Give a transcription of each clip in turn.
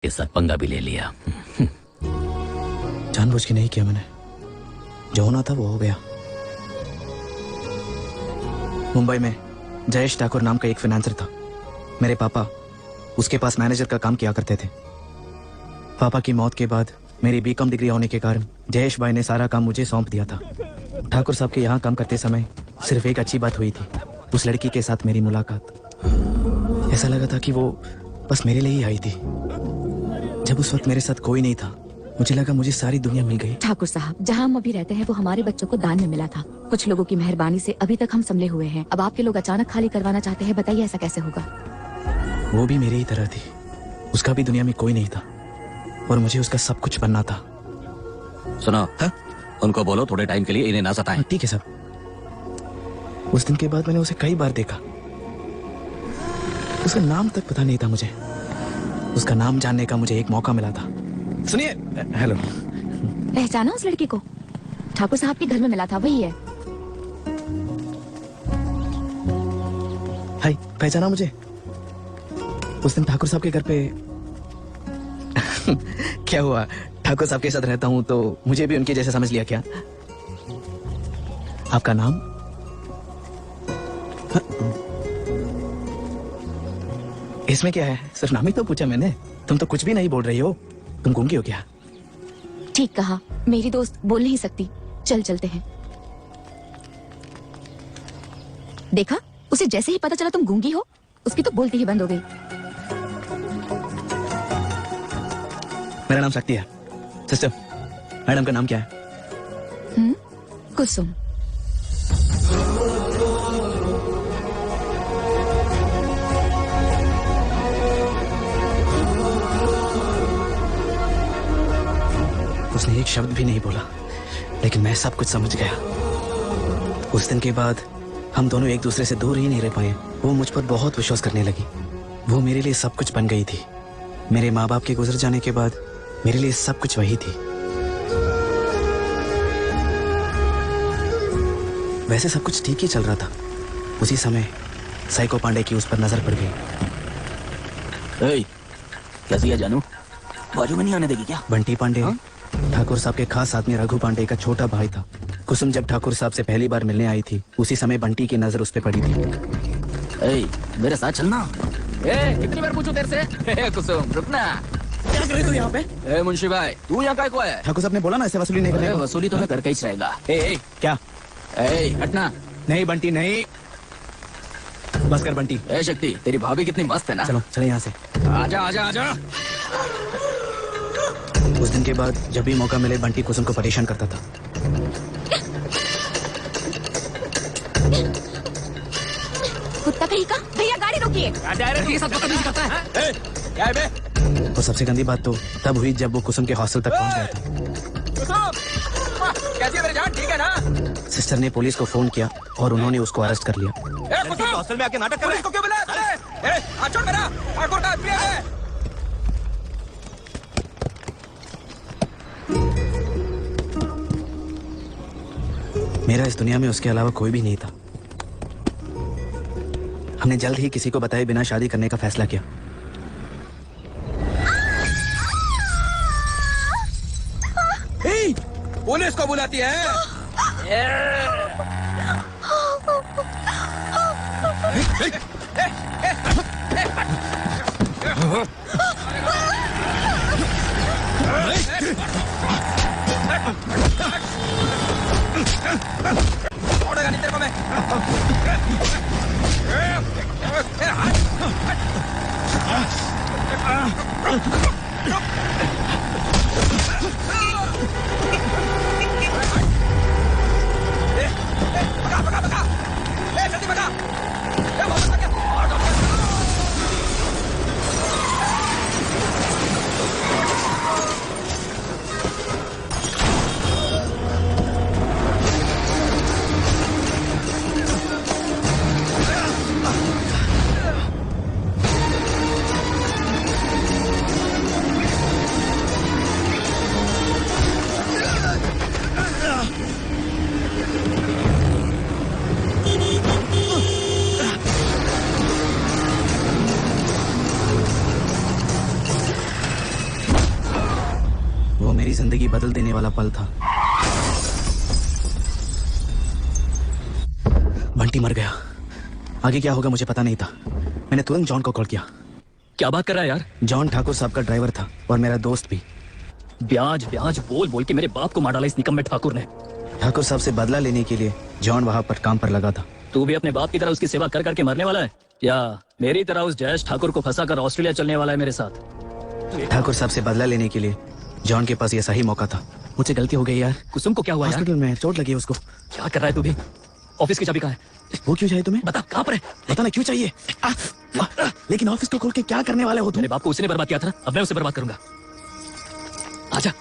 के साथ पंगा भी ले लिया। जानबूझ के नहीं किया मैंने, जो होना था वो हो गया। मुंबई में जयेश ठाकुर नाम का एक फाइनेंसर था। मेरे पापा उसके पास मैनेजर का काम किया करते थे। पापा की मौत के बाद मेरी बीकॉम डिग्री होने के कारण जयेश भाई ने सारा काम मुझे सौंप दिया था। ठाकुर साहब के यहाँ काम करते समय सिर्फ एक अच्छी बात हुई थी, उस लड़की के साथ मेरी मुलाकात। ऐसा लगा था कि वो बस मेरे लिए ही आई थी। जब उस वक्त मेरे साथ कोई नहीं था, मुझे लगा मुझे सारी दुनिया मिल गई। ठाकुर साहब, जहाँ हम अभी रहते हैं वो हमारे बच्चों को दान में मिला था। कुछ लोगों की मेहरबानी से अभी तक हम संभले हुए हैं। अब आपके लोग अचानक खाली करवाना चाहते हैं, बताइए ऐसा कैसे होगा? वो भी मेरी ही तरह थी, उसका भी दुनिया में कोई नहीं था और मुझे उसका सब कुछ बनना था। सुनो, हाँ? उनको बोलो थोड़े टाइम के लिए इन्हें ना सताएं। ठीक है साहब। उस दिन के बाद मैंने उसे कई बार देखा। उसका नाम तक पता नहीं था मुझे। उसका नाम जानने का मुझे एक मौका मिला था। सुनिए, हेलो। पहचाना उस लड़की को? ठाकुर साहब के घर में मिला था, वही है। हाय, पहचाना मुझे? उस दिन ठाकुर साहब के घर पे क्या हुआ? ठाकुर साहब के साथ रहता हूँ तो मुझे भी उनके जैसे समझ लिया क्या? आपका नाम? इसमें क्या है, सिर्फ नाम ही तो पूछा मैंने। तुम तो कुछ भी नहीं बोल रही हो। तुम गूंगी हो क्या? ठीक कहा, मेरी दोस्त बोल नहीं सकती। चल चलते हैं। देखा, उसे जैसे ही पता चला तुम गूंगी हो, उसकी तो बोलती ही बंद हो गई। मेरा नाम शक्ति है। सिस्टर, मैडम का नाम क्या है? कुसुम। उसने एक शब्द भी नहीं बोला, लेकिन मैं सब कुछ समझ गया। उस दिन के बाद हम दोनों एक दूसरे से दूर ही नहीं रह पाए। वो मुझ पर बहुत विश्वास करने लगी। वो मेरे लिए सब कुछ बन गई थी। मेरे माँ बाप के गुजर जाने के बाद मेरे लिए सब कुछ वही थी। वैसे सब कुछ ठीक ही चल रहा था। उसी समय साइको पांडे की उस पर नजर पड़ गई। कैसी है जानू? बाजू में नहीं आने देगी क्या? बंटी पांडे ठाकुर साहब के खास आदमी रघु पांडे का छोटा भाई था। कुसुम जब ठाकुर साहब से पहली बार मिलने आई थी, उसी समय बंटी की नजर उस पे पड़ी थी। मेरे साथ चलना। कितनी बार पूछूं तेरे से? कुसुम रुकना। क्या कर रहे हो यहाँ पे? मुंशी भाई, तू यहाँ काय को है? ठाकुर साहब ने बोला ना ऐसे वसूली नहीं करने को। वसूली तो मैं करके ही रहेगा। क्या? हटना। नहीं बंटी नहीं। बस कर बंटी। शक्ति, तेरी भाभी कितनी मस्त है ना। चलो चले यहाँ से। आजा आजा आजा। उस दिन के बाद जब भी मौका मिले बंटी कुसुम को परेशान करता था। कुत्ता कहीं का? भैया गाड़ी रोकिए। और सबसे गंदी बात तो तब हुई जब वो कुसुम के हॉस्टल तक पहुंच गया था। कैसी है मेरी जान? ठीक है ना? सिस्टर ने पुलिस को फोन किया और उन्होंने उसको अरेस्ट कर लिया। हॉस्टल में आके नाटक कर रहे हो? क्यों बुलाया? छोड़ मेरा। ठाकुर का आदमी है। मेरा इस दुनिया में उसके अलावा कोई भी नहीं था। हमने जल्द ही किसी को बताए बिना शादी करने का फैसला किया। पुलिस को बुलाती है। छोड़ेगा नहीं तेरे को मैं। भगा भगा भगा। जल्दी भगा। जिंदगी बदल देने वाला पल था। बंटी मर गया। आगे क्या होगा मुझे पता नहीं था। मैंने तुरंत जॉन को कॉल किया। क्या बात कर रहा है यार? जॉन ठाकुर साहब का ड्राइवर था और मेरा दोस्त भी। ब्याज ब्याज बोल बोल के मेरे बाप को मार डाला इस निकम्मे ठाकुर ने। ठाकुर साहब से बदला लेने के लिए जॉन वहां पर काम पर लगा था। तू भी अपने बाप की तरह उसकी सेवा कर करके मरने वाला है, या मेरी तरह उस जयेश ठाकुर को फंसा कर ऑस्ट्रेलिया चलने वाला है मेरे साथ? ठाकुर साहब से बदला लेने के लिए जॉन के पास ये सही मौका था। मुझसे गलती हो गई यार। कुसुम को क्या हुआ यार? हॉस्पिटल में चोट लगी है उसको। क्या कर रहा है तू भी? ऑफिस की चाबी कहाँ है? वो क्यों चाहिए तुम्हें? बता कहाँ पर है? बताना क्यों चाहिए? लेकिन ऑफिस को खोल के क्या करने वाले हो तुम? मेरे बाप को उसी ने बर्बाद किया था ना, अब मैं उसे बर्बाद करूंगा। आजा।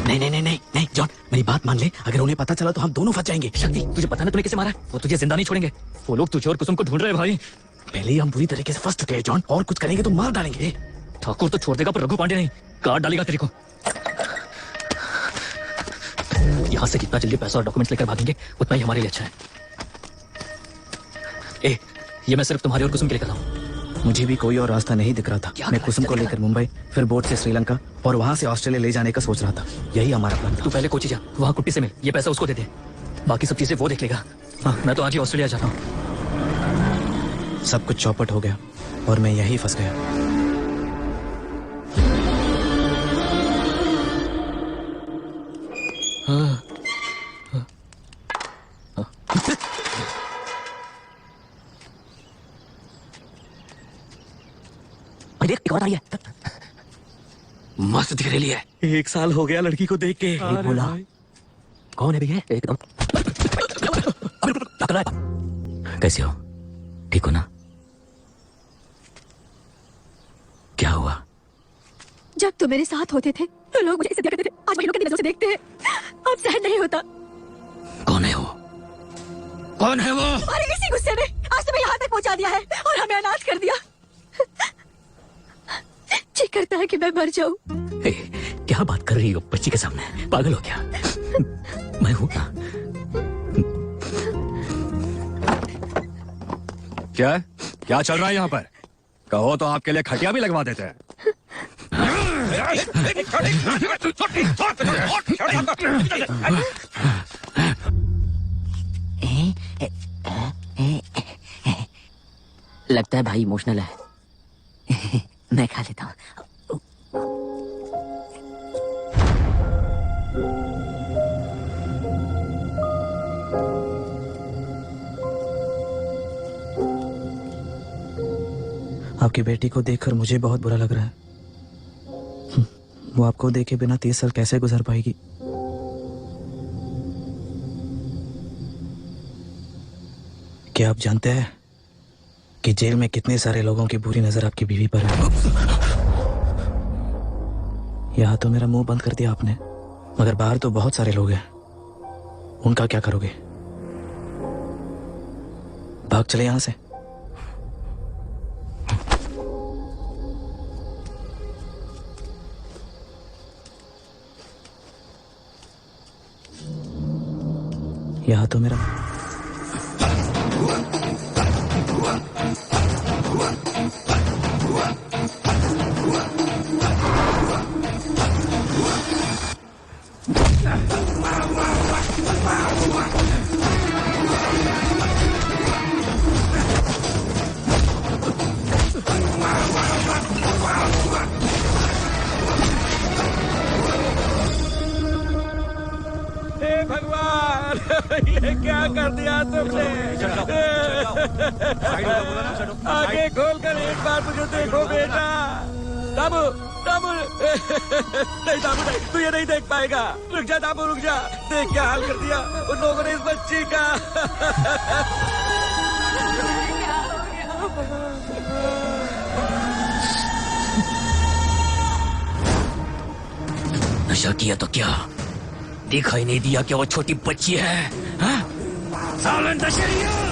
नहीं नहीं नहीं नहीं नहीं जॉन, मेरी बात मान ले। अगर उन्हें पता चला तो हम दोनों फंस जाएंगे। शक्ति, तुझे पता ना तूने किसे मारा है? वो तुझे जिंदा नहीं छोड़ेंगे। वो लोग तुझे और कुसुम को ढूंढ रहे हैं भाई। पहले ही हम बुरी तरीके से फंस चुके हैं जॉन, और कुछ करेंगे तो मार डालेंगे। ठाकुर तो छोड़ देगा पर रघु पांडे नहीं, काट डालेगा तेरे को। यहाँ से जितना जल्दी पैसा और डॉक्यूमेंट्स लेकर भागेंगे उतना ही हमारे लिए अच्छा है। ए, ये मैं सिर्फ तुम्हारे और कुसुम के लिए कर रहा हूँ। मुझे भी कोई और रास्ता नहीं दिख रहा था। क्या मैं कुसुम को लेकर मुंबई, फिर बोट से श्रीलंका और वहां से ऑस्ट्रेलिया ले जाने का सोच रहा था। यही हमारा प्लान था। तू पहले कोची जा, वहाँ कुट्टी से मिल, ये पैसा उसको दे दे, बाकी सब चीजें वो देख लेगा। हाँ, मैं तो आज ही ऑस्ट्रेलिया जाता हूँ। सब कुछ चौपट हो गया और मैं यही फंस गया। देख, एक और आई है। मस्त दिख रही है। 1 साल हो गया लड़की को देख के। बोला कौन है भैया? एकदम कैसे हो? ठीक हो ना? क्या हुआ? जब तुम मेरे साथ होते थे तो लोग मुझे इज्जत दिया करते थे, आज महिलाओं की नजरों से देखते हैं। अब सहन नहीं होता। कौन है वो? कौन है वो? अरे इसी गुस्से ने आज तुम्हें यहाँ तक पहुँचा दिया है और हमें अनाथ कर दिया। जी करता है कि मैं मर जाऊं। क्या बात कर रही हो बच्ची के सामने? पागल हो क्या? मैं हूं ना। क्या क्या चल रहा है यहाँ पर? कहो तो आपके लिए खटिया भी लगवा देते हैं। लगता है भाई इमोशनल है। मैं खा लेता हूँ। आपकी बेटी को देखकर मुझे बहुत बुरा लग रहा है। वो आपको देखे बिना 30 साल कैसे गुजर पाएगी? क्या आप जानते हैं कि जेल में कितने सारे लोगों की बुरी नजर आपकी बीवी पर है? यहाँ तो मेरा मुंह बंद कर दिया आपने, मगर बाहर तो बहुत सारे लोग हैं। उनका क्या करोगे? भाग चले यहां से। यहाँ तो मेरा भगवान, ये क्या कर दिया तुमने? आगे खोल कर एक बार मुझे देखो बेटा। दामू, दामू, नहीं दामू नहीं, तू ये नहीं देख पाएगा। रुक जा दामू, रुक जा। देख क्या हाल कर दिया उन लोगों ने इस बच्ची का। नशा किया तो क्या दिखाई नहीं दिया क्या वो छोटी बच्ची है? हाँ? सालन दशहरिया!